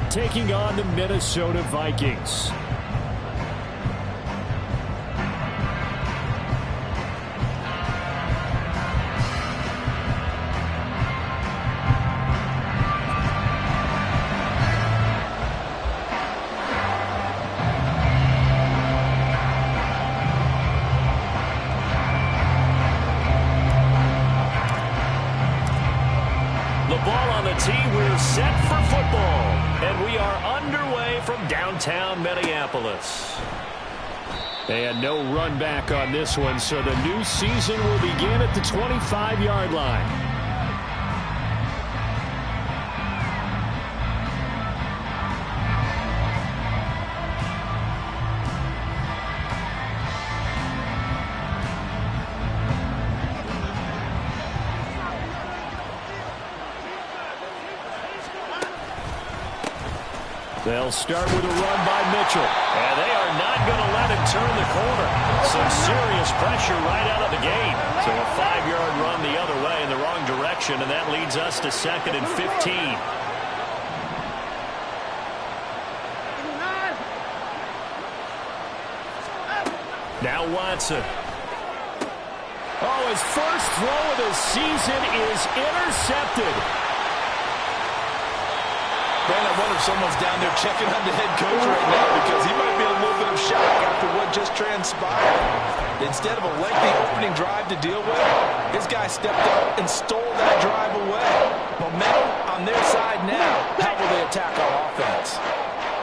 taking on the Minnesota Vikings. We're set for football, and we are underway from downtown Minneapolis. And no run back on this one, so the new season will begin at the 25-yard line. They'll start with a run by Mitchell. And they are not going to let him turn the corner. Some serious pressure right out of the gate. So a 5-yard run the other way in the wrong direction, and that leads us to 2nd and 15. Now Watson. Oh, his first throw of the season is intercepted. Man, I wonder if someone's down there checking on the head coach right now because he might be in a little bit of shock after what just transpired. Instead of a lengthy opening drive to deal with, this guy stepped up and stole that drive away. Momentum on their side now. How will they attack our offense?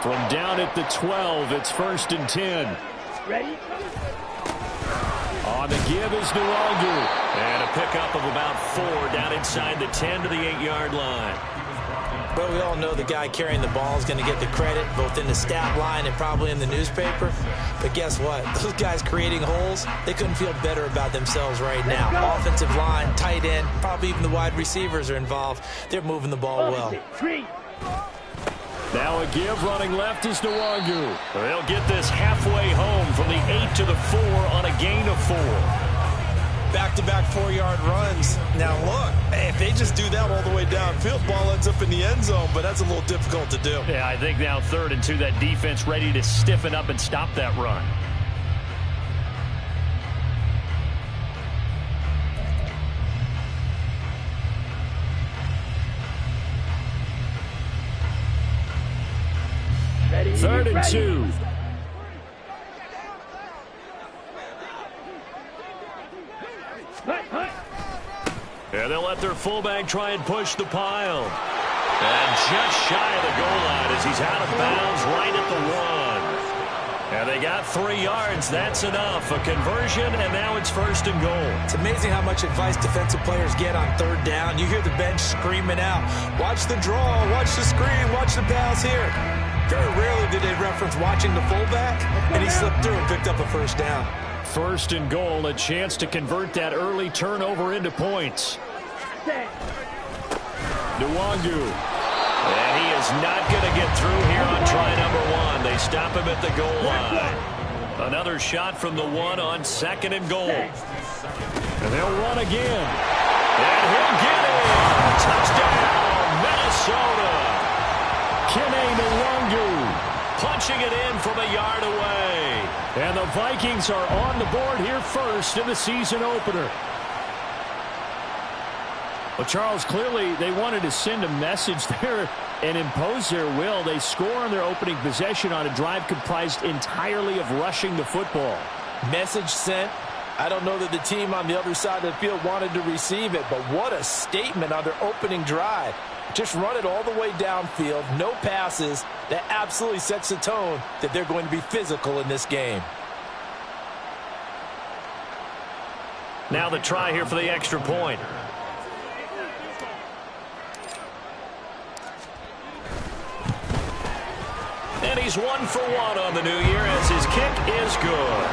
From down at the 12, it's 1st and 10. Ready? On the give is Nwangu. And a pickup of about 4 down inside the 10 to the 8-yard line. But we all know the guy carrying the ball is going to get the credit, both in the stat line and probably in the newspaper. But guess what? Those guys creating holes, they couldn't feel better about themselves right now. Offensive line, tight end, probably even the wide receivers are involved. They're moving the ball well. Now a give running left is Nwangu. They'll get this halfway home from the 8 to the 4 on a gain of 4. Back-to-back 4-yard runs. Now, look, if they just do that all the way downfield, ball ends up in the end zone, but that's a little difficult to do. Yeah, I think now 3rd and 2, that defense ready to stiffen up and stop that run. Ready? 3rd and 2. Yeah, they'll let their fullback try and push the pile. And just shy of the goal line as he's out of bounds right at the 1. And they got 3 yards. That's enough. A conversion, and now it's 1st and goal. It's amazing how much advice defensive players get on 3rd down. You hear the bench screaming out, watch the draw, watch the screen, watch the pass here. Very rarely do they reference watching the fullback, and he slipped through and picked up a 1st down. 1st and goal, a chance to convert that early turnover into points. Nwangu. And he is not going to get through here on try number 1. They stop him at the goal line. Another shot from the 1 on 2nd and goal. And they'll run again. And he'll get it. Touchdown, Minnesota. Kene Nwangu punching it in from a yard away. And the Vikings are on the board here first in the season opener. Well, Charles, clearly they wanted to send a message there and impose their will. They score on their opening possession on a drive comprised entirely of rushing the football. Message sent. I don't know that the team on the other side of the field wanted to receive it, but what a statement on their opening drive. Just run it all the way downfield, no passes. That absolutely sets the tone that they're going to be physical in this game. Now the try here for the extra point. And he's 1 for 1 on the new year as his kick is good.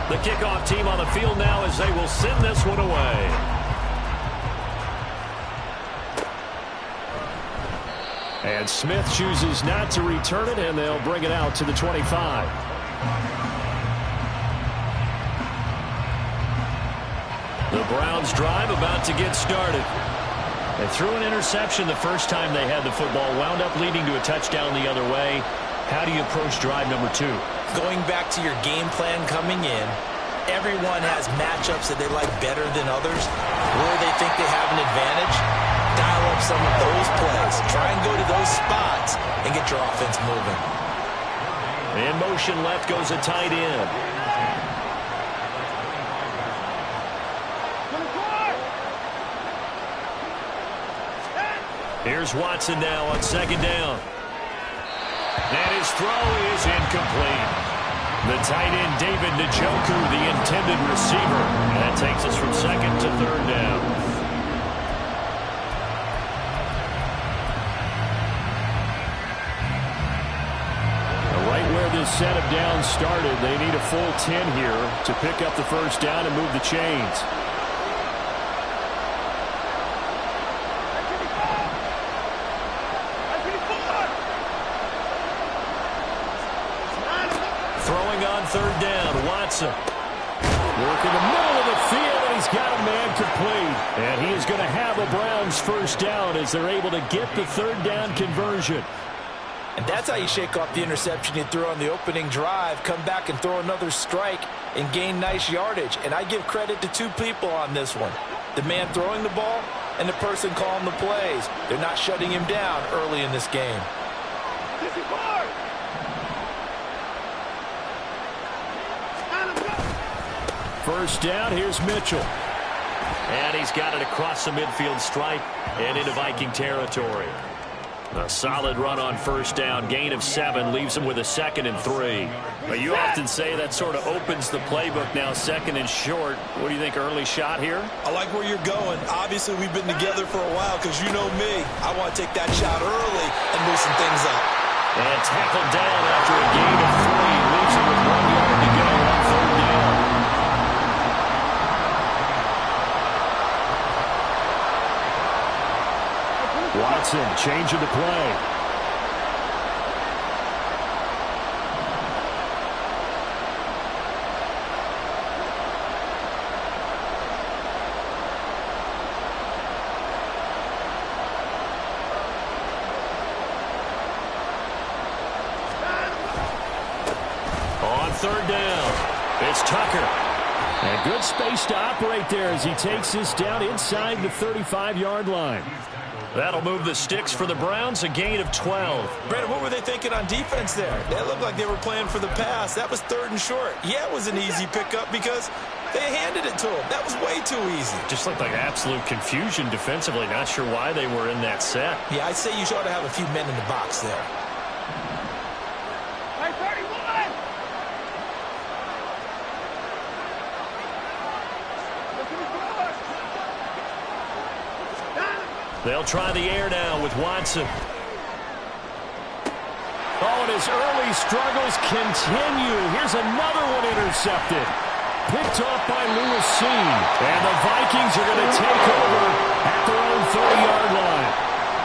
The kickoff team on the field now as they will send this one away. And Smith chooses not to return it, and they'll bring it out to the 25. The The Browns drive about to get started. They threw an interception the first time they had the football, wound up leading to a touchdown the other way. How do you approach drive number 2? Going back to your game plan coming in, everyone has matchups that they like better than others. Where they think they have an advantage, dial up some of those plays. Try and go to those spots and get your offense moving. In motion left goes a tight end. Here's Watson now on second down. And his throw is incomplete. The tight end, David Njoku, the intended receiver. And that takes us from second to third down. Right where this set of downs started, they need a full 10 here to pick up the first down and move the chains. Third down, Watson. Work in the middle of the field, and he's got a man complete. And he is going to have a Browns first down as they're able to get the third down conversion. And that's how you shake off the interception you threw on the opening drive, come back and throw another strike and gain nice yardage. And I give credit to two people on this one. The man throwing the ball and the person calling the plays. They're not shutting him down early in this game. First down, here's Mitchell. And he's got it across the midfield stripe and into Viking territory. A solid run on first down, gain of 7, leaves him with a 2nd and 3. But you often say that sort of opens the playbook now, 2nd and short. What do you think, early shot here? I like where you're going. Obviously, we've been together for a while because you know me. I want to take that shot early and loosen things up. And tackled down after a gain of 3, leaves him with 1 yard to go on third down. Watson changing the play. On third down, it's Tucker. And good space to operate there as he takes this down inside the 35-yard line. That'll move the sticks for the Browns, a gain of 12. Brandon, what were they thinking on defense there? That looked like they were playing for the pass. That was 3rd and short. Yeah, it was an easy pickup because they handed it to him. That was way too easy. Just looked like absolute confusion defensively. Not sure why they were in that set. Yeah, I'd say you ought to have a few men in the box there. They'll try the air now with Watson. Oh, and his early struggles continue. Here's another one intercepted. Picked off by Lewis Cine. And the Vikings are going to take over at their own 30-yard line.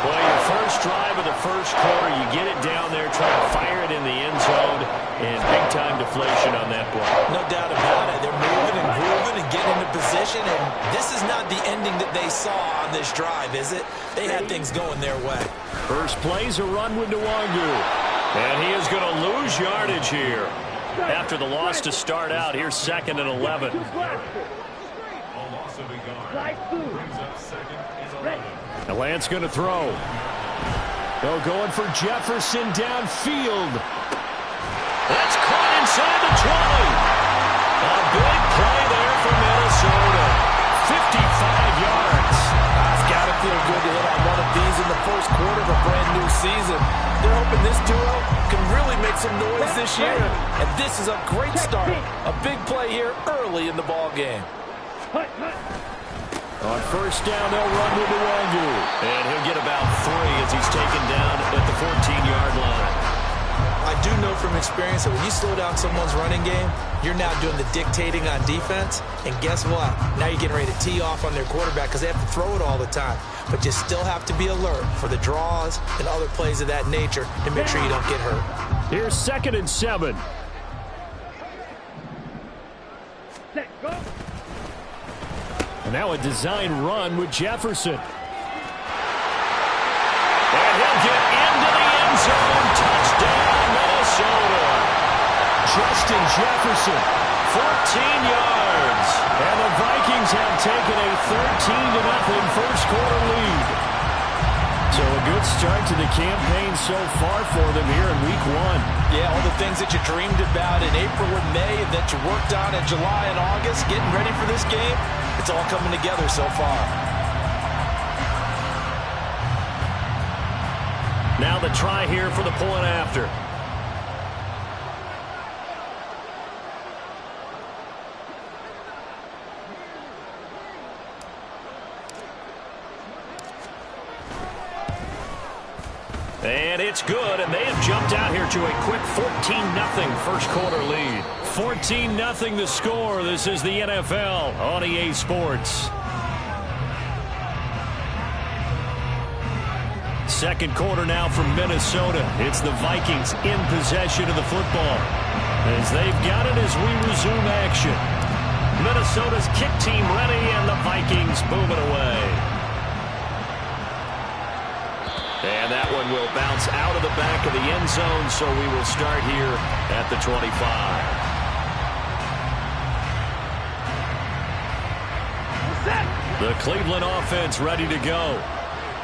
Well, your first drive of the first quarter, you get it down there, try to fire it in the end zone, and big-time deflation on that play. No doubt about it. They're moving and grooving and getting into position, and this is not the ending that they saw on this drive, is it? They had things going their way. First play's a run with Nwangu. And he is going to lose yardage here. After the loss to start out, here's 2nd and 11. The Lance going to throw. They're going for Jefferson downfield. That's caught inside the 20. A big play there for Minnesota. 55 yards. It's got to feel good to hit on one of these in the first quarter of a brand new season. They're hoping this duo can really make some noise this year. And this is a great start. A big play here early in the ball game. On first down, they'll run with Nwangu. And he'll get about 3 as he's taken down at the 14-yard line. I do know from experience that when you slow down someone's running game, you're now doing the dictating on defense. And guess what? Now you're getting ready to tee off on their quarterback because they have to throw it all the time. But you still have to be alert for the draws and other plays of that nature to make sure you don't get hurt. Here's 2nd and 7. And now a design run with Jefferson. And he'll get into the end zone. Touchdown, Minnesota. Justin Jefferson. 14 yards. And the Vikings have taken a 13-0 first quarter lead. So a good start to the campaign so far for them here in week 1. Yeah, all the things that you dreamed about in April and May and that you worked on in July and August, getting ready for this game, it's all coming together so far. Now the try here for the point after. And it's good, and they have jumped out here to a quick 14-0 first quarter lead. 14-0 the score. This is the NFL on EA Sports. Second quarter now from Minnesota. It's the Vikings in possession of the football as they've got it as we resume action. Minnesota's kick team ready, and the Vikings boom it away. And that one will bounce out of the back of the end zone, so we will start here at the 25. The Cleveland offense ready to go.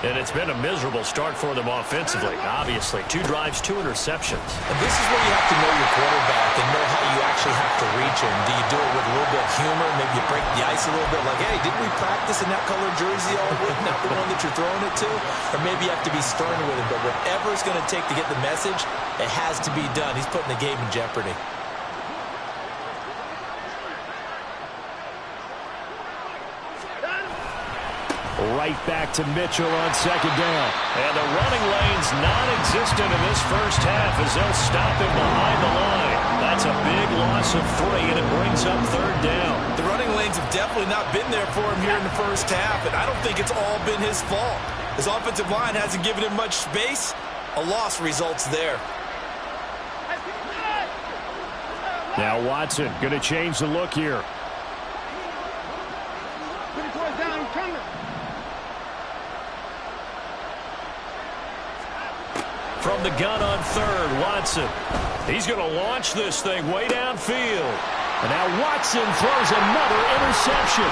And it's been a miserable start for them offensively, obviously. 2 drives, 2 interceptions. And this is where you have to know your quarterback and know how you actually have to reach him. Do you do it with a little bit of humor? Maybe you break the ice a little bit, like, hey, didn't we practice in that colored jersey all week? Not the one that you're throwing it to? Or maybe you have to be stern with him. But whatever it's going to take to get the message, it has to be done. He's putting the game in jeopardy. Right back to Mitchell on second down. And the running lane's non-existent in this first half as they'll stop him behind the line. That's a big loss of 3, and it brings up third down. The running lanes have definitely not been there for him here in the first half, and I don't think it's all been his fault. His offensive line hasn't given him much space. A loss results there. Now Watson going to change the look here. From the gun on third, Watson. He's going to launch this thing way downfield. And now Watson throws another interception.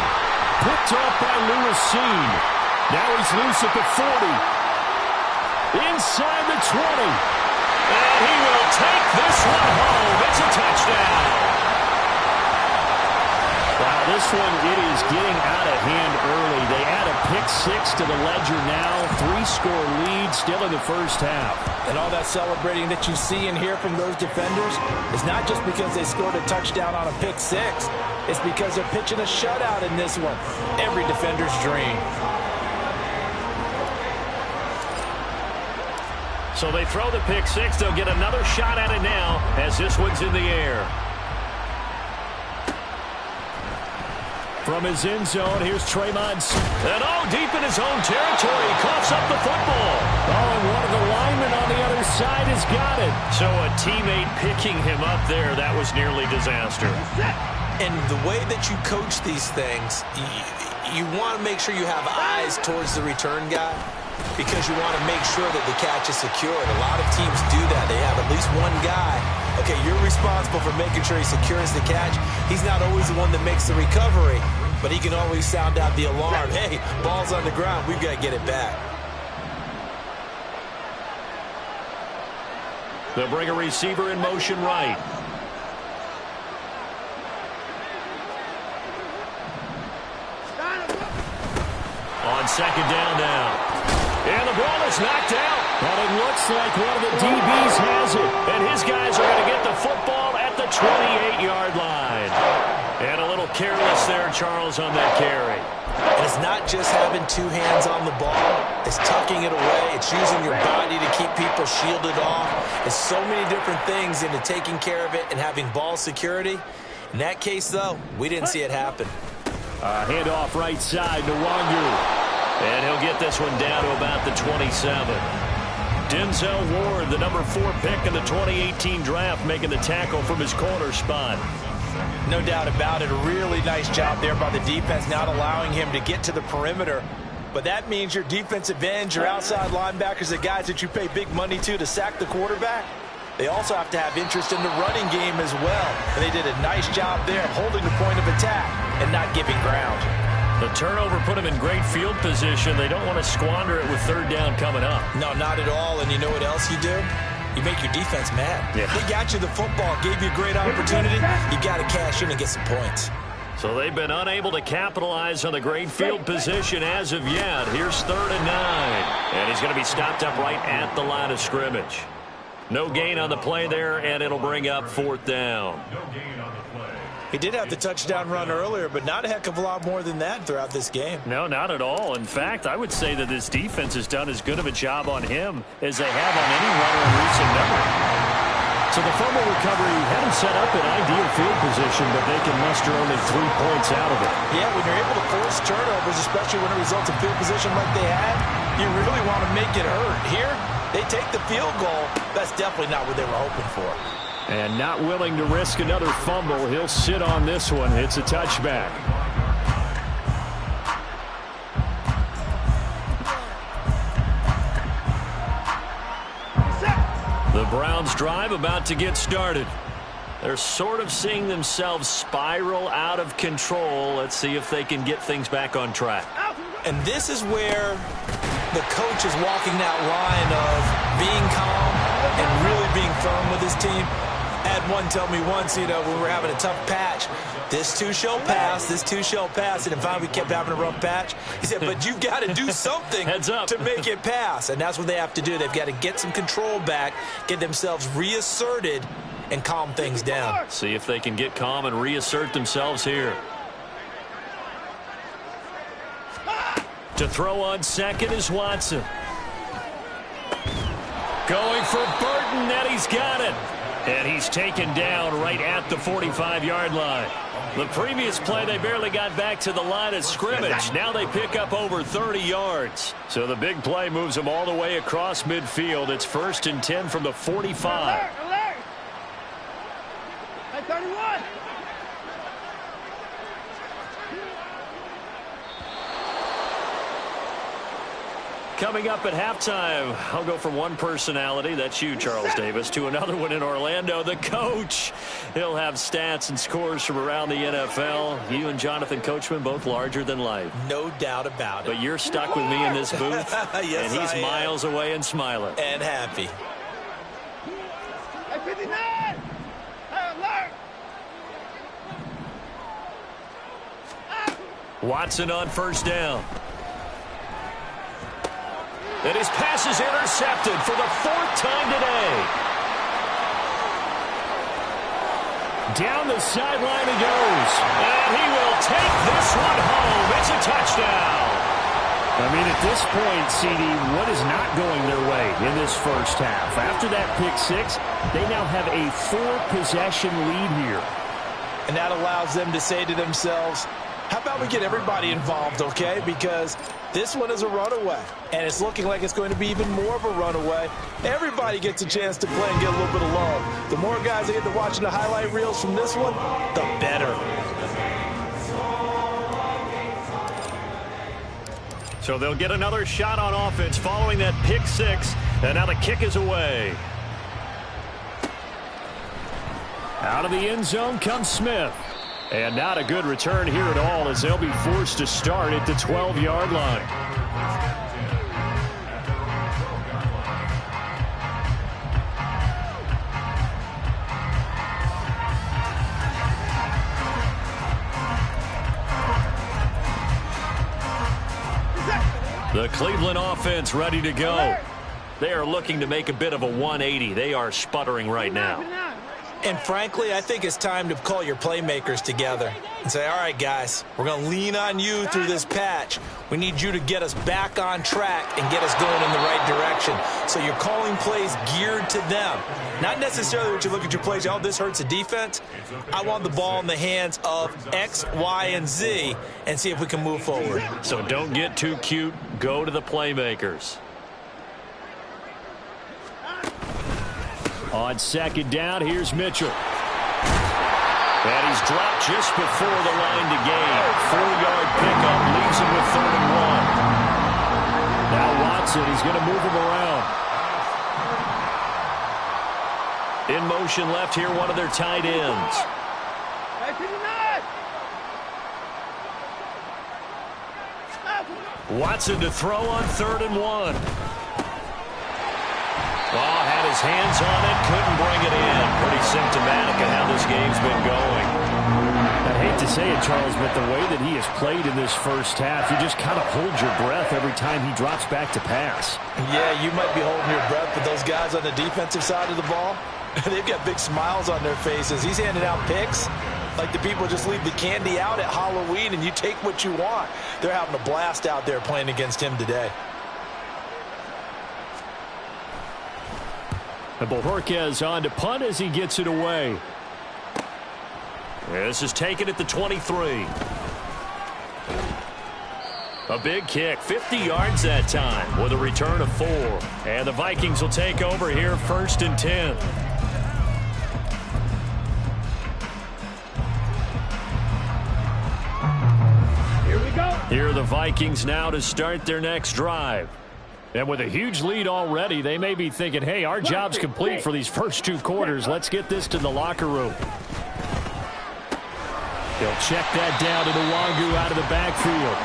Picked off by Lewis Cine. Now he's loose at the 40. Inside the 20. And he will take this one home. It's a touchdown. Wow, this one, it is getting out of hand early. They add a pick-6 to the ledger now. 3-score lead still in the first half. And all that celebrating that you see and hear from those defenders is not just because they scored a touchdown on a pick-6. It's because they're pitching a shutout in this one. Every defender's dream. So they throw the pick-6. They'll get another shot at it now as this one's in the air. From his end zone, here's Tremont. And deep in his own territory, he coughs up the football. And one of the linemen on the other side has got it. So a teammate picking him up there, that was nearly disaster. And the way that you coach these things, you want to make sure you have eyes towards the return guy because you want to make sure that the catch is secured. A lot of teams do that. They have at least one guy. Okay, you're responsible for making sure he secures the catch. He's not always the one that makes the recovery, but he can always sound out the alarm. Hey, ball's on the ground. We've got to get it back. They'll bring a receiver in motion right. On second down now. And the ball is knocked out. And it looks like one of the DBs has it. And his guys are going to get the football at the 28-yard line. And a little careless there, Charles, on that carry. And it's not just having 2 hands on the ball. It's tucking it away. It's using your body to keep people shielded off. There's so many different things into taking care of it and having ball security. In that case, though, we didn't see it happen. Handoff right side to Wangu. And he'll get this one down to about the 27. Denzel Ward, the number 4 pick in the 2018 draft, making the tackle from his corner spot. No doubt about it. A really nice job there by the defense, not allowing him to get to the perimeter. But that means your defensive ends, your outside linebackers, the guys that you pay big money to sack the quarterback, they also have to have interest in the running game as well. And they did a nice job there of holding the point of attack and not giving ground. The turnover put them in great field position. They don't want to squander it with third down coming up. No, not at all. And you know what else you do? You make your defense mad. Yeah. They got you the football, gave you a great opportunity. You got to cash in and get some points. So they've been unable to capitalize on the great field position as of yet. Here's 3rd and 9. And he's going to be stopped up right at the line of scrimmage. No gain on the play there, and it'll bring up 4th down. He did have the touchdown run earlier, but not a heck of a lot more than that throughout this game. No, not at all. In fact, I would say that this defense has done as good of a job on him as they have on any runner in recent memory. So the fumble recovery had him set up in ideal field position, but they can muster only 3 points out of it. Yeah, when you're able to force turnovers, especially when it results in field position like they had, you really want to make it hurt. Here, they take the field goal. That's definitely not what they were hoping for. And not willing to risk another fumble, he'll sit on this one. It's a touchback. The Browns drive about to get started. They're sort of seeing themselves spiral out of control. Let's see if they can get things back on track. And this is where the coach is walking that line of being calm and really being firm with his team. I had one tell me once, when we were having a tough patch, this too shall pass, this too shall pass. And finally we kept having a rough patch. He said, but you've got to do something Heads up. to make it pass. And that's what they have to do. They've got to get some control back, get themselves reasserted, and calm things down. See if they can get calm and reassert themselves here. To throw on second is Watson. Going for Burton, and he's got it. And he's taken down right at the 45-yard line. The previous play, they barely got back to the line of scrimmage. Now they pick up over 30 yards. So the big play moves them all the way across midfield. It's 1st and 10 from the 45. Alert! 31! Coming up at halftime, I'll go from one personality, that's you, Charles Davis, to another one in Orlando, the coach. He'll have stats and scores from around the NFL. You and Jonathan Coachman, both larger than life. No doubt about it. But you're stuck with me in this booth, Yes, and he's I am. miles away and smiling. And happy. Hey, 59! Hey, alert! Watson on 1st down. And his pass is intercepted for the 4th time today. Down the sideline he goes. And he will take this one home. It's a touchdown. I mean, at this point, CD, what is not going their way in this first half? After that pick six, they now have a 4-possession lead here. And that allows them to say to themselves, how about we get everybody involved, okay? Because this one is a runaway, and it's looking like it's going to be even more of a runaway. Everybody gets a chance to play and get a little bit of love. The more guys that get to watching the highlight reels from this one, the better. So they'll get another shot on offense following that pick six, and now the kick is away. Out of the end zone comes Smith. And not a good return here at all as they'll be forced to start at the 12-yard line. The Cleveland offense ready to go. They are looking to make a bit of a 180. They are sputtering right now. And frankly, I think it's time to call your playmakers together and say, all right, guys, we're going to lean on you through this patch. We need you to get us back on track and get us going in the right direction. So you're calling plays geared to them. Not necessarily what you look at your plays, oh, this hurts the defense. I want the ball in the hands of X, Y, and Z and see if we can move forward. So don't get too cute. Go to the playmakers. On second down, here's Mitchell. And he's dropped just before the line to gain. 4-yard pickup leaves him with 3rd and 1. Now Watson, he's going to move him around. In motion left here, one of their tight ends. Watson to throw on 3rd and 1. Oh, had his hands on it, couldn't bring it in. Pretty symptomatic of how this game's been going. I hate to say it, Charles, but the way that he has played in this first half, you just kind of hold your breath every time he drops back to pass. Yeah, you might be holding your breath, but those guys on the defensive side of the ball, they've got big smiles on their faces. He's handing out picks like the people just leave the candy out at Halloween and you take what you want. They're having a blast out there playing against him today. And Bojorquez on to punt as he gets it away. This is taken at the 23. A big kick, 50 yards that time with a return of 4. And the Vikings will take over here, 1st and 10. Here we go. Here are the Vikings now to start their next drive. And with a huge lead already, they may be thinking, hey, our job's complete for these first 2 quarters. Let's get this to the locker room. They'll check that down to Nwangu out of the backfield.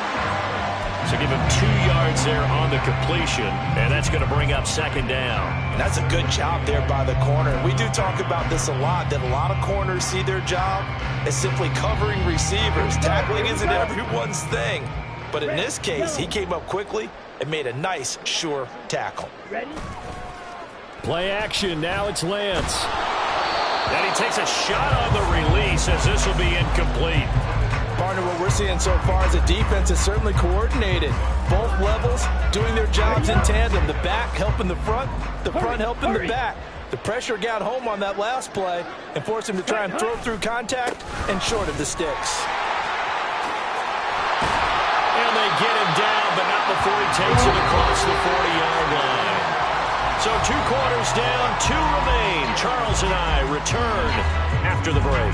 So give him 2 yards there on the completion, and that's going to bring up 2nd down. And that's a good job there by the corner. We do talk about this a lot, that a lot of corners see their job as simply covering receivers. Tackling isn't everyone's thing. But in this case, he came up quickly and made a nice, sure tackle. Ready? Play action. Now it's Lance. And he takes a shot on the release as this will be incomplete. Partner, what we're seeing so far is the defense is certainly coordinated. Both levels doing their jobs in tandem. The back helping the front helping the back. The pressure got home on that last play and forced him to try and throw through contact and short of the sticks. And they get him down, but not before he takes it across the 40-yard line. So 2 quarters down, 2 remain. Charles and I return after the break.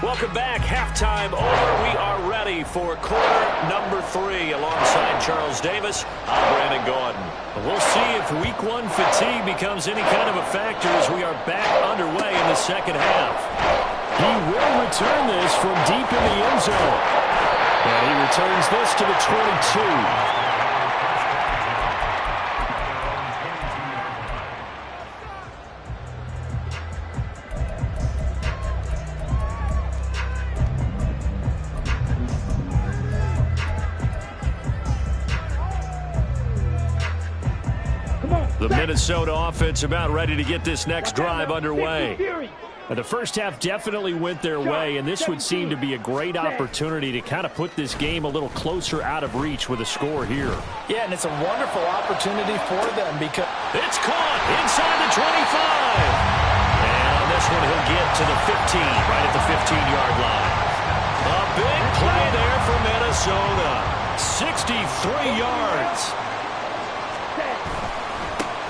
Welcome back. Halftime over. We are ready for quarter number 3 alongside Charles Davis. I'm Brandon Gaudin. We'll see if week 1 fatigue becomes any kind of a factor as we are back underway in the second half. He will return this from deep in the end zone. And he returns this to the 22. The Minnesota offense about ready to get this next drive underway. The first half definitely went their way, and this would seem to be a great opportunity to kind of put this game a little closer out of reach with a score here. Yeah, and it's a wonderful opportunity for them because it's caught inside the 25. And on this one, he'll get to the 15, right at the 15-yard line. A big play there for Minnesota. 63 yards.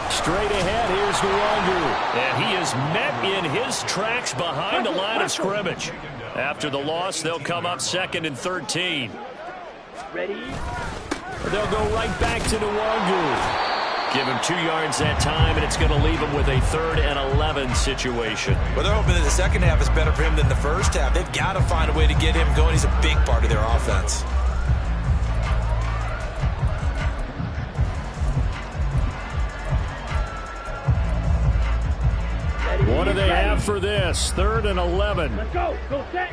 Straight ahead, here's Nwangu. And he is met in his tracks behind the line of scrimmage. After the loss, they'll come up 2nd and 13. Ready? They'll go right back to Nwangu. Give him 2 yards that time, and it's going to leave him with a 3rd and 11 situation. Well, they're hoping that the second half is better for him than the first half. They've got to find a way to get him going. He's a big part of their offense. What do they have for this? 3rd and 11. Let's go. Go set.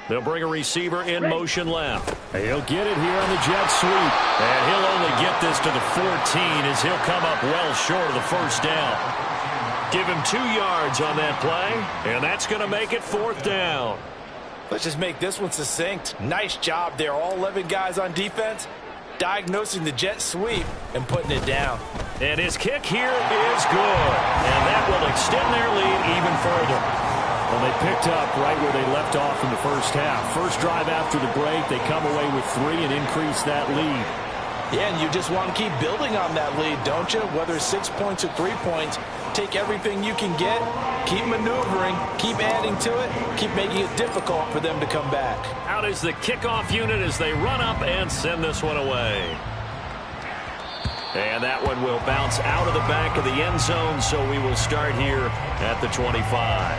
They'll bring a receiver in motion left. He'll get it here on the jet sweep. And he'll only get this to the 14 as he'll come up well short of the first down. Give him 2 yards on that play, and that's going to make it 4th down. Let's just make this one succinct. Nice job there. All 11 guys on defense diagnosing the jet sweep and putting it down. And his kick here is good. And that will extend their lead even further. Well, they picked up right where they left off in the first half. First drive after the break, they come away with 3 and increase that lead. Yeah, and you just want to keep building on that lead, don't you? Whether it's 6 points or 3 points, take everything you can get, keep maneuvering, keep adding to it, keep making it difficult for them to come back. Out is the kickoff unit as they run up and send this one away. And that one will bounce out of the back of the end zone, so we will start here at the 25.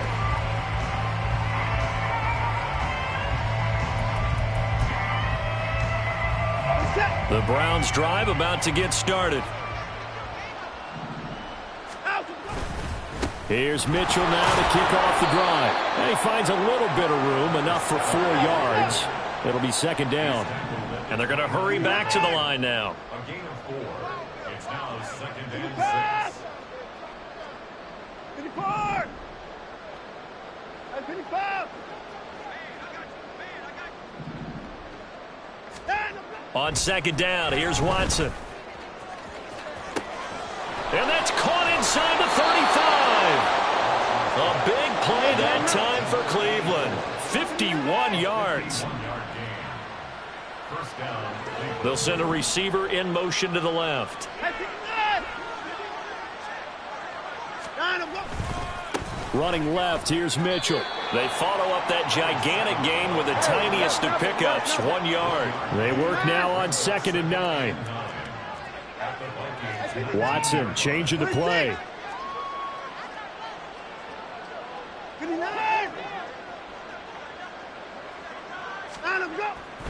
The Browns drive about to get started. Here's Mitchell now to kick off the drive. And he finds a little bit of room, enough for 4 yards. It'll be second down. And they're going to hurry back to the line now. A gain of 4. It's now second and 6. 54! 55! On second down, here's Watson. And that's caught inside the 35. A big play that time for Cleveland. 51 yards. They'll send a receiver in motion to the left. Running left, here's Mitchell. They follow up that gigantic gain with the tiniest of pickups, 1 yard. They work now on 2nd and 9. Watson changing the play.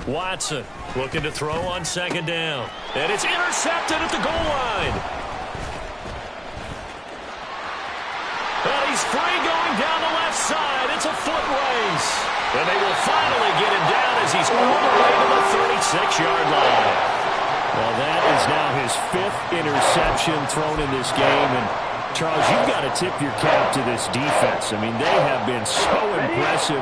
Watson looking to throw on 2nd down. And it's intercepted at the goal line. And he's free going down the left side. It's a foot race. And they will finally get him down as he's all the way to the 36-yard line. Well, that is now his 5th interception thrown in this game. And, Charles, you've got to tip your cap to this defense. I mean, they have been so impressive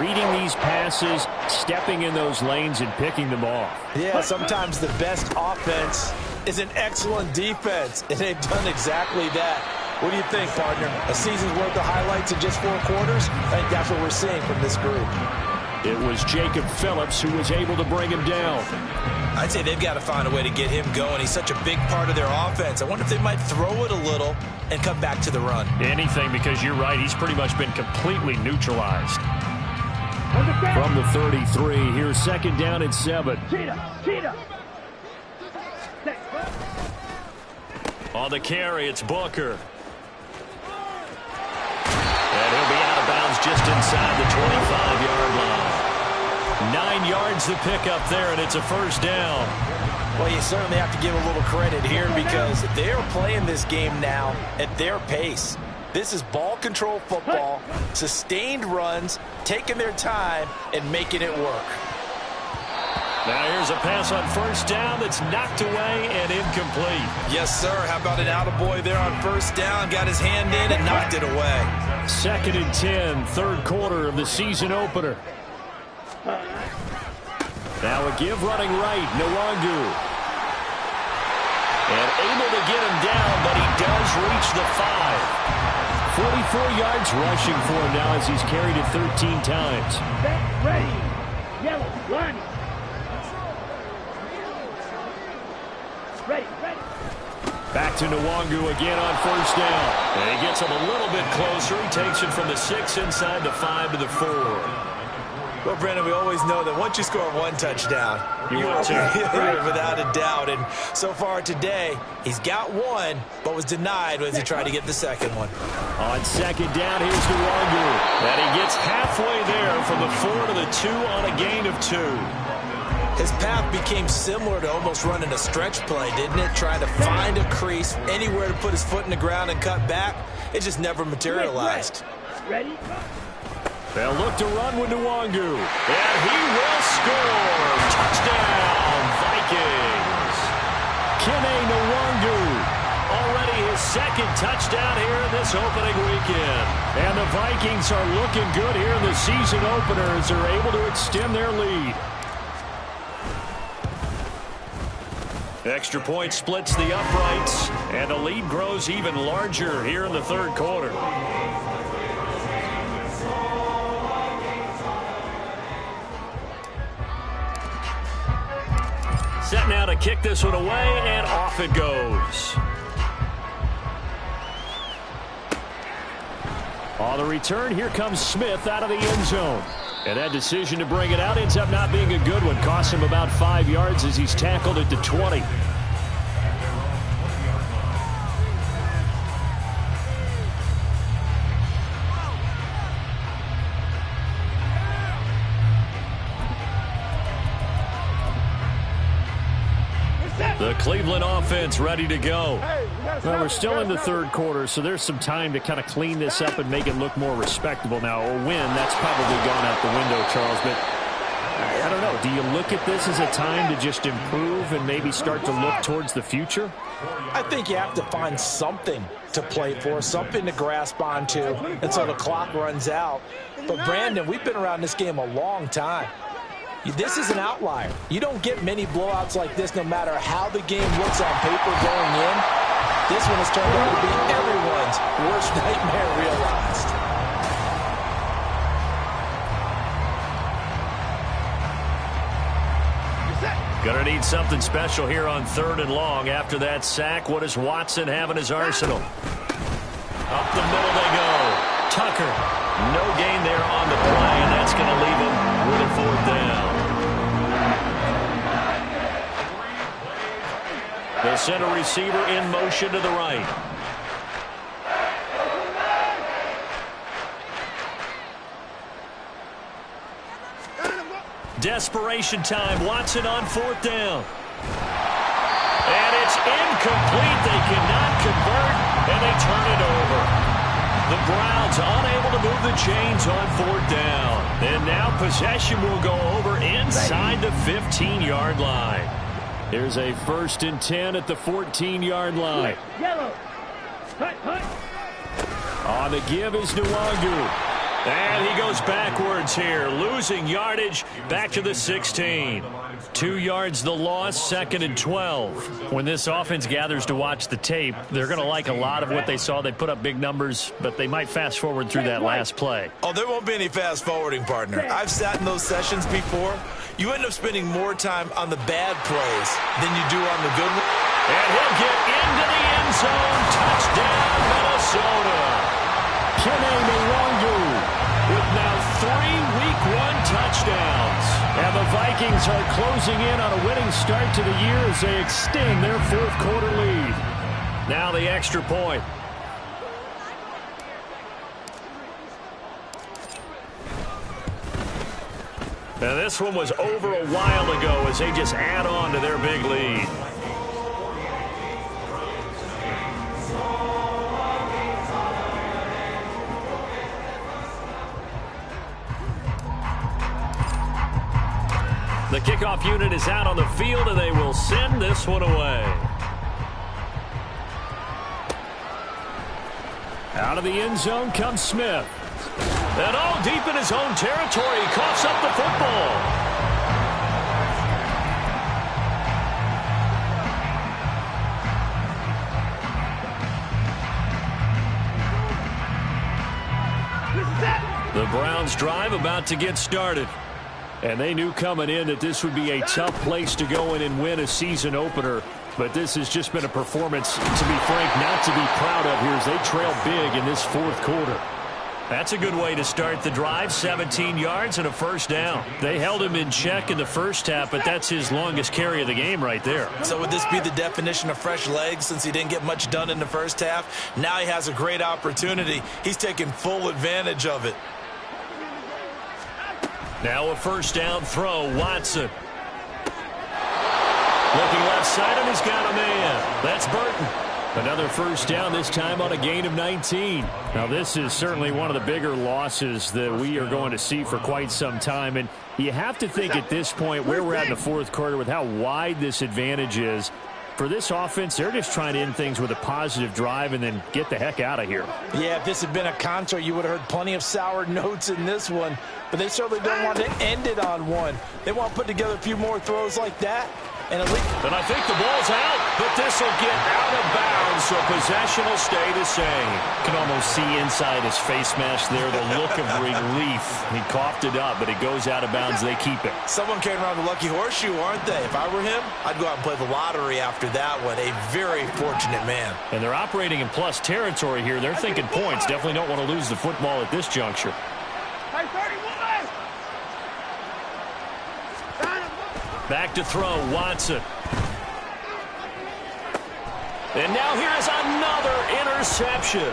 reading these passes, stepping in those lanes, and picking them off. Yeah, sometimes the best offense is an excellent defense, and they've done exactly that. What do you think, partner? A season's worth of highlights in just 4 quarters? I think that's what we're seeing from this group. It was Jacob Phillips who was able to bring him down. I'd say they've got to find a way to get him going. He's such a big part of their offense. I wonder if they might throw it a little and come back to the run. Anything, because you're right. He's pretty much been completely neutralized. From the 33, here's 2nd down and 7. Cheetah! On the carry, it's Booker. And he'll be out of bounds just inside the 25-yard line. 9 yards to pick up there, and it's a first down. Well, you certainly have to give a little credit here because they're playing this game now at their pace. This is ball control football, sustained runs, taking their time, and making it work. Now here's a pass on first down that's knocked away and incomplete. Yes, sir. How about an attaboy there on first down? Got his hand in and knocked it away. 2nd and 10, 3rd quarter of the season opener. Now a give running right, Nwangu. And able to get him down, but he does reach the 5. 44 yards rushing for him now as he's carried it 13 times. Ready. Yellow, line. Ready. Back to Nwangu again on first down. And he gets him a little bit closer. He takes it from the 6 inside the 5 to the 4. Well, Brandon, we always know that once you score 1 touchdown, you want to. Without a doubt. And so far today, he's got 1, but was denied as he tried to get the 2nd one. On 2nd down, here's Nwangu. And he gets halfway there from the 4 to the 2 on a gain of 2. His path became similar to almost running a stretch play, didn't it? Trying to find a crease, anywhere to put his foot in the ground and cut back. It just never materialized. Ready? They'll look to run with Nwangu. And he will score. Touchdown, Vikings. Kene Nwangu. Already his 2nd touchdown here in this opening weekend. And the Vikings are looking good here in the season opener as they're able to extend their lead. Extra point splits the uprights, and the lead grows even larger here in the 3rd quarter. Set now to kick this one away, and off it goes. On the return, here comes Smith out of the end zone. And that decision to bring it out ends up not being a good one. Costs him about 5 yards as he's tackled at the 20. The Cleveland offense ready to go. Well, we're still in the third quarter, so there's some time to kind of clean this up and make it look more respectable. Now, a win, that's probably gone out the window, Charles, but I don't know. Do you look at this as a time to just improve and maybe start to look towards the future? I think you have to find something to play for, something to grasp onto until the clock runs out. But, Brandon, we've been around this game a long time. This is an outlier. You don't get many blowouts like this no matter how the game looks on paper going in. This one has turned out to be everyone's worst nightmare realized. Gonna need something special here on 3rd and long. After that sack, what does Watson have in his arsenal? Up the middle they go. Tucker, no gain there on the play, and that's going to leave him with a 4th down. The center receiver in motion to the right. Desperation time. Watson on 4th down. And it's incomplete. They cannot convert, and they turn it over. The Browns unable to move the chains on 4th down. And now possession will go over inside the 15-yard line. There's a 1st and 10 at the 14-yard line. Yellow. Hut, hut. On the give is Nwangu. And he goes backwards here, losing yardage back to the 16. 2 yards the loss, 2nd and 12. When this offense gathers to watch the tape, they're going to like a lot of what they saw. They put up big numbers, but they might fast forward through that last play. Oh, there won't be any fast forwarding, partner. I've sat in those sessions before. You end up spending more time on the bad plays than you do on the good ones. And he'll get into the end zone. Touchdown, Minnesota. Kene Nwangu with now 3 Week 1 touchdowns. And the Vikings are closing in on a winning start to the year as they extend their 4th quarter lead. Now the extra point. And this one was over a while ago as they just add on to their big lead. The kickoff unit is out on the field, and they will send this one away. Out of the end zone comes Smith. And all deep in his own territory, he coughs up the football. The Browns drive about to get started. And they knew coming in that this would be a tough place to go in and win a season opener. But this has just been a performance, to be frank, not to be proud of here as they trail big in this 4th quarter. That's a good way to start the drive. 17 yards and a 1st down. They held him in check in the first half, but that's his longest carry of the game right there. So would this be the definition of fresh legs since he didn't get much done in the first half? Now he has a great opportunity. He's taking full advantage of it. Now a 1st down throw, Watson. Looking left side, and he's got a man. That's Burton. Another 1st down, this time on a gain of 19. Now, this is certainly one of the bigger losses that we are going to see for quite some time. And you have to think at this point where we're at in the 4th quarter with how wide this advantage is. For this offense, they're just trying to end things with a positive drive and then get the heck out of here. Yeah, if this had been a concert, you would have heard plenty of sour notes in this one. But they certainly don't want to end it on one. They want to put together a few more throws like that And I think the ball's out, but this will get out of bounds, so possession will stay the same. You can almost see inside his face mask there the look of relief. He coughed it up, but it goes out of bounds. They keep it. Someone came around the lucky horseshoe, aren't they? If I were him, I'd go out and play the lottery after that one. A very fortunate man. And they're operating in plus territory here. They're thinking points. Definitely don't want to lose the football at this juncture. Back to throw, Watson. And now here's another interception.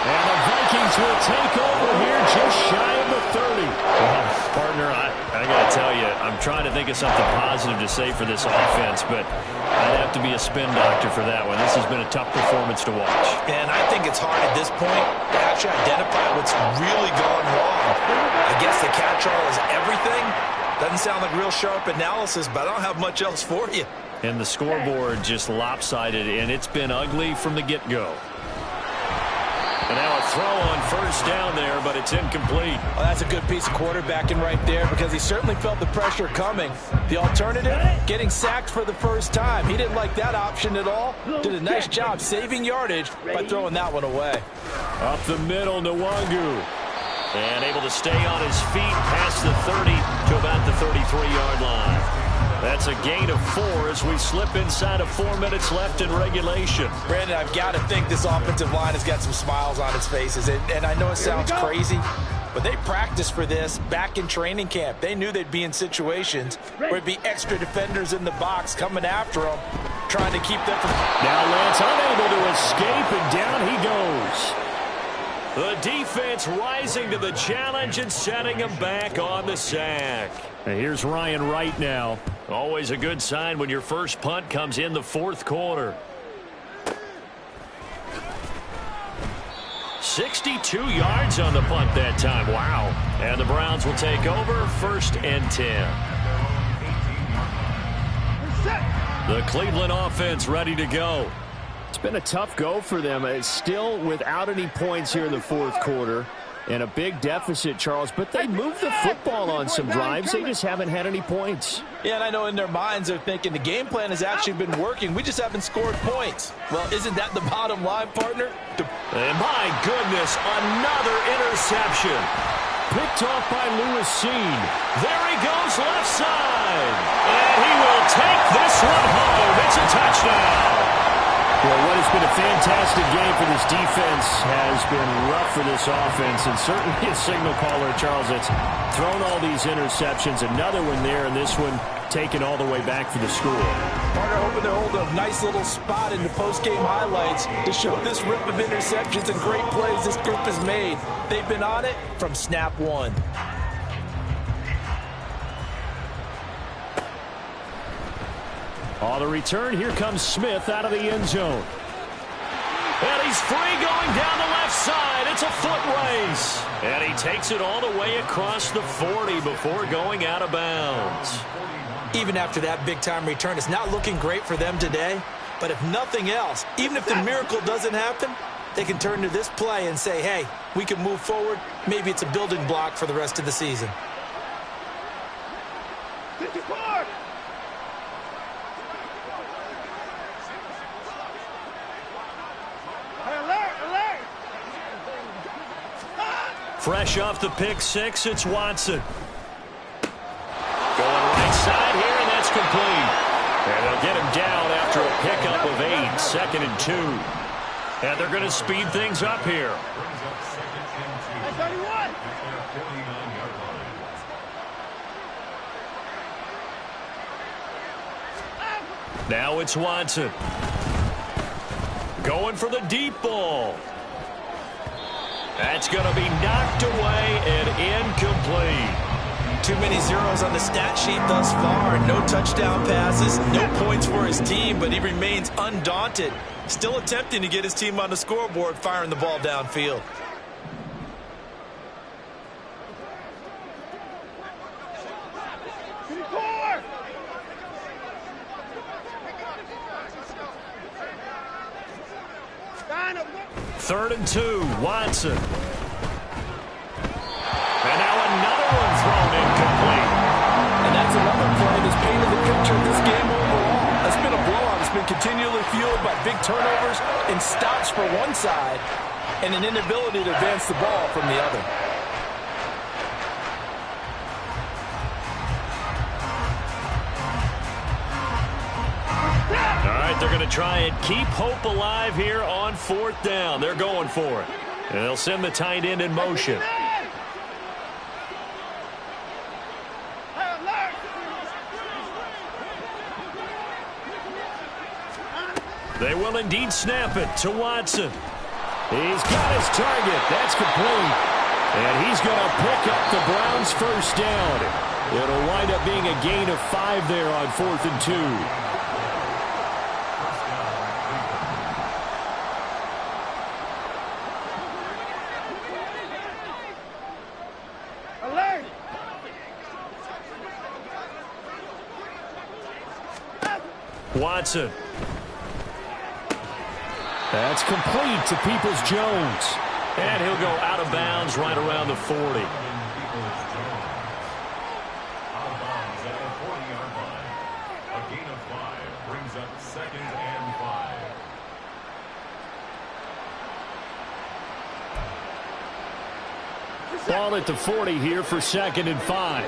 And the Vikings will take over here just shy of the 30. Well, partner, I got to tell you, I'm trying to think of something positive to say for this offense, but I'd have to be a spin doctor for that one. This has been a tough performance to watch. And I think it's hard at this point to actually identify what's really gone wrong. I guess the catch-all is everything. Doesn't sound like real sharp analysis, but I don't have much else for you. And the scoreboard just lopsided, and it's been ugly from the get-go. And now a throw on first down there, but it's incomplete. Well, that's a good piece of quarterbacking right there because he certainly felt the pressure coming. The alternative, getting sacked for the first time. He didn't like that option at all. Did a nice job saving yardage by throwing that one away. Up the middle, Nwangu. And able to stay on his feet past the 30 to about the 33-yard line. That's a gain of 4 as we slip inside of 4 minutes left in regulation. Brandon, I've got to think this offensive line has got some smiles on its faces. And I know it sounds crazy, but they practiced for this back in training camp. They knew they'd be in situations where it'd be extra defenders in the box coming after them, trying to keep them from... Now Lance unable to escape, and down he goes. The defense rising to the challenge and setting him back on the sack. And here's Ryan Wright now. Always a good sign when your first punt comes in the fourth quarter. 62 yards on the punt that time. Wow. And the Browns will take over 1st and 10. The Cleveland offense ready to go. It's been a tough go for them. It's still without any points here in the fourth quarter. And a big deficit, Charles. But they moved the football on some drives. They just haven't had any points. Yeah, and I know in their minds they're thinking the game plan has actually been working. We just haven't scored points. Well, isn't that the bottom line, partner? And my goodness, another interception. Picked off by Lewis Cine. There he goes left side. And he will take this one home. It's a touchdown. Well, what has been a fantastic game for this defense has been rough for this offense, and certainly a signal caller, Charles, that's thrown all these interceptions. Another one there, and this one taken all the way back for the score. Partner hoping to hold a nice little spot in the post-game highlights to show this rip of interceptions and great plays this group has made. They've been on it from snap one. On the return, here comes Smith out of the end zone. And he's free going down the left side. It's a foot race. And he takes it all the way across the 40 before going out of bounds. Even after that big-time return, it's not looking great for them today. But if nothing else, even if the miracle doesn't happen, they can turn to this play and say, hey, we can move forward. Maybe it's a building block for the rest of the season. Fresh off the pick six, it's Watson. Going right side here, and that's complete. And they'll get him down after a pickup of 8, 2nd and 2. And they're going to speed things up here. Now it's Watson. Going for the deep ball. That's going to be knocked away and incomplete. Too many zeros on the stat sheet thus far. No touchdown passes, no points for his team, but he remains undaunted. Still attempting to get his team on the scoreboard, firing the ball downfield. Third and 2, Watson. And now another one thrown incomplete. And that's another play that's painted picture of this game overall. It's been a blowout. It's been continually fueled by big turnovers and stops for one side and an inability to advance the ball from the other. All right, they're going to try and keep hope alive here on 4th down. They're going for it. And they'll send the tight end in motion. They will indeed snap it to Watson. He's got his target. That's complete. And he's going to pick up the Browns' first down. It'll wind up being a gain of 5 there on 4th and 2. Watson. That's complete to Peoples-Jones. And he'll go out of bounds right around the 40. Out of bounds at the 40-yard line. A gain of 5 brings up 2nd and 5. Ball at the 40 here for 2nd and 5.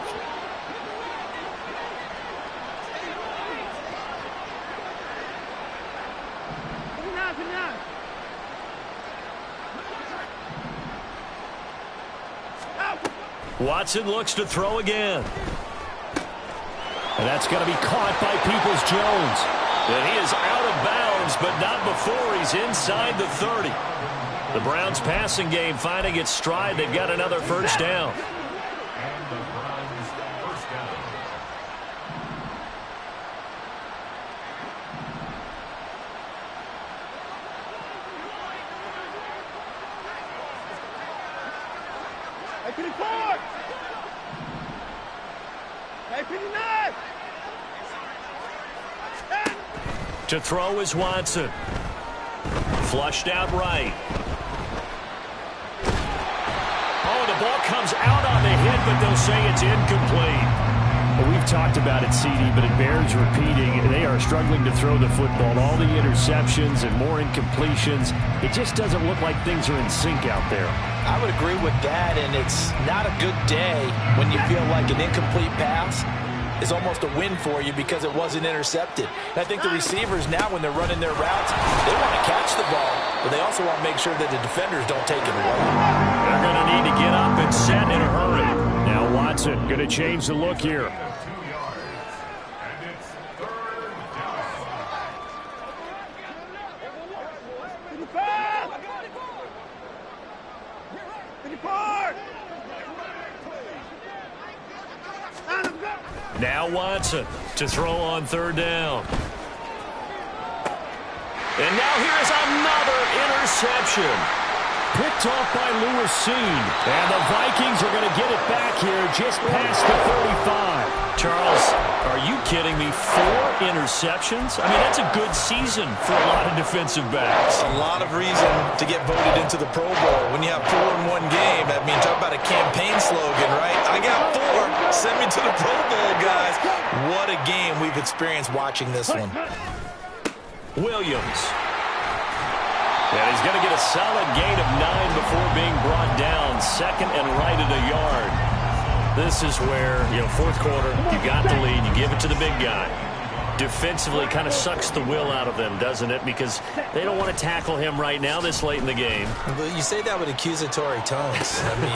Watson looks to throw again. And that's going to be caught by Peoples-Jones. And he is out of bounds, but not before he's inside the 30. The Browns passing game finding its stride. They've got another first down. And the Browns first down. To throw is Watson. Flushed out right. Oh, the ball comes out on the hit, but they'll say it's incomplete. Well, we've talked about it, CD, but it bears repeating. They are struggling to throw the football. All the interceptions and more incompletions. It just doesn't look like things are in sync out there. I would agree with that, and it's not a good day when you feel like an incomplete pass is almost a win for you because it wasn't intercepted. And I think the receivers now, when they're running their routes, they want to catch the ball, but they also want to make sure that the defenders don't take it away. They're going to need to get up and set in a hurry. Now Watson going to change the look here. 2 yards. And it's 3rd down. Now Watson to throw on 3rd down. And now here is another interception. Picked off by Lewis Cine. And the Vikings are going to get it back here just past the 35. Charles, are you kidding me? 4 interceptions? I mean, that's a good season for a lot of defensive backs. A lot of reason to get voted into the Pro Bowl. When you have 4 in one game, I mean, talk about a campaign slogan, right? I got 4. Send me to the Pro Bowl, guys. What a game we've experienced watching this one. Williams. And he's going to get a solid gain of 9 before being brought down. 2nd and right at a yard. This is where, 4th quarter, you got the lead, you give it to the big guy. Defensively kind of sucks the will out of them, doesn't it? Because they don't want to tackle him right now this late in the game. But you say that with accusatory tones. I mean,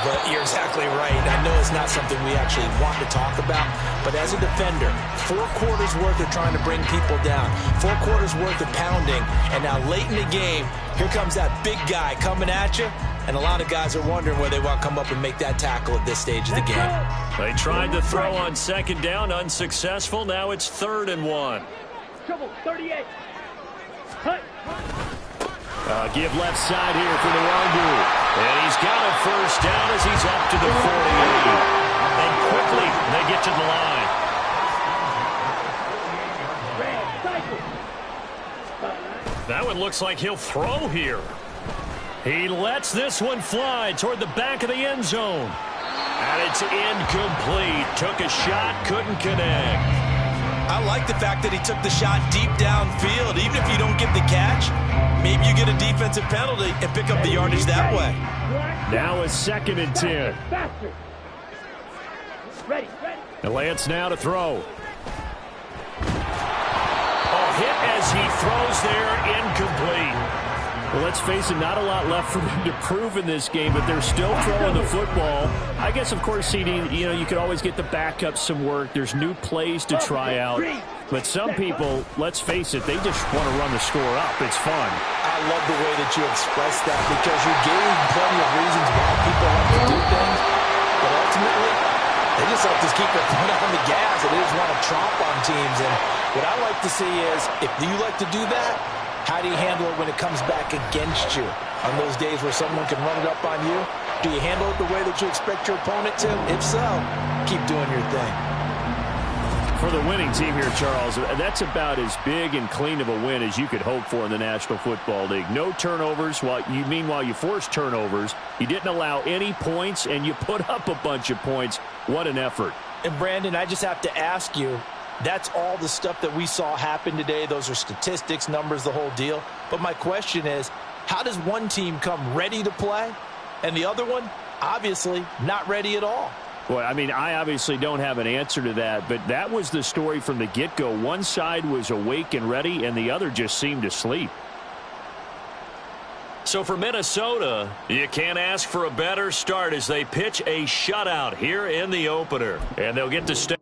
but you're exactly right. I know it's not something we actually want to talk about, but as a defender, 4 quarters worth of trying to bring people down, 4 quarters worth of pounding, and now late in the game, here comes that big guy coming at you. And a lot of guys are wondering where they want to come up and make that tackle at this stage of the game. They tried to throw on 2nd down, unsuccessful. Now it's 3rd and 1. Trouble, 38. Give left side here for Nwangu. And he's got a first down as he's up to the 48. And quickly they get to the line. That one looks like he'll throw here. He lets this one fly toward the back of the end zone. And it's incomplete. Took a shot, couldn't connect. I like the fact that he took the shot deep downfield. Even if you don't get the catch, maybe you get a defensive penalty and pick up the yardage that way. Now a 2nd and 10. Ready. And Lance now to throw. Hit as he throws there, incomplete. Well, let's face it, not a lot left for them to prove in this game, but they're still throwing the football. I guess, of course, CD, you could always get the backup some work. There's new plays to try out. But some people, let's face it, they just want to run the score up. It's fun. I love the way that you expressed that because you gave plenty of reasons why people like to do things. But ultimately, they just like to keep their foot on the gas and they just want to tromp on teams. And what I like to see is, if you like to do that, how do you handle it when it comes back against you? On those days where someone can run it up on you, do you handle it the way that you expect your opponent to? If so, keep doing your thing. For the winning team here, Charles, that's about as big and clean of a win as you could hope for in the National Football League. No turnovers. Meanwhile, you forced turnovers. You didn't allow any points, and you put up a bunch of points. What an effort. And, Brandon, I just have to ask you, that's all the stuff that we saw happen today. Those are statistics, numbers, the whole deal. But my question is, how does one team come ready to play, and the other one, obviously, not ready at all? Well, I mean, I obviously don't have an answer to that, but that was the story from the get-go. One side was awake and ready, and the other just seemed to sleep. So for Minnesota, you can't ask for a better start as they pitch a shutout here in the opener. And they'll get to stay.